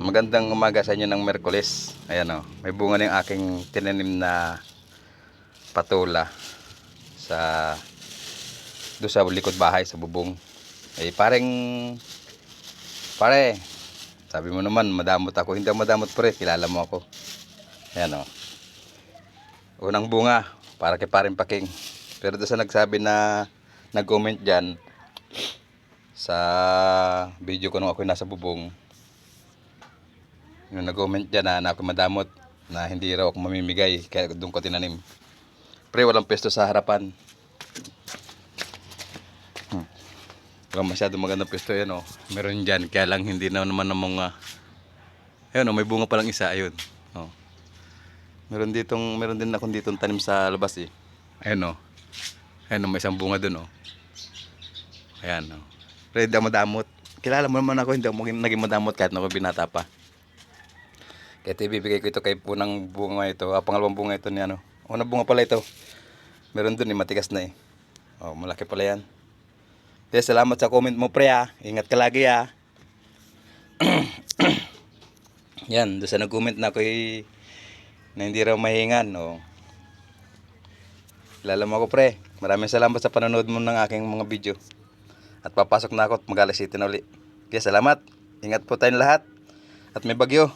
Magandang umaga sa inyo ng Miyerkules. Ayan o, may bunga na yung aking tinanim na patula doon sa likod bahay, sa bubong. Pare, sabi mo naman madamot ako. Hindi ako madamot pre, kilala mo ako. Ayan o, unang bunga para kay Paring Paking. Pero doon sa nagsabi na nag-comment dyan sa video ko nung ako nasa bubong, yung nag-comment dyan na ako madamot, na hindi raw ako mamimigay, kaya doon ko tinanim. Pre, walang pesto sa harapan. Walang masyado magandang pesto yan o. Meron dyan, kaya lang hindi na naman ng mga... Ayun o, may bunga pa lang isa, ayun. O. Meron din akong ditong tanim sa labas eh. Ayun o. Ayun o, may isang bunga dun o. Ayan o. Pre, hindi ako madamot. Kilala mo naman ako, hindi ako naging madamot kahit na ako binata pa. Kaya ibibigay ko ito kay punang bunga ito. Pangalawang bunga ito ni ano. Unang bunga pala ito. Meron dun matigas na eh. Oh, malaki pala yan. Kaya salamat sa comment mo pre ha. Ingat ka lagi ha. Yan, doon sa nag-comment na ako na hindi raw mahingan. Oh. Kilala mo ako pre. Maraming salamat sa panonood mo ng aking mga video. At papasok na ako at mag-alas 7 na uli. Kaya salamat. Ingat po tayong lahat. At may bagyo.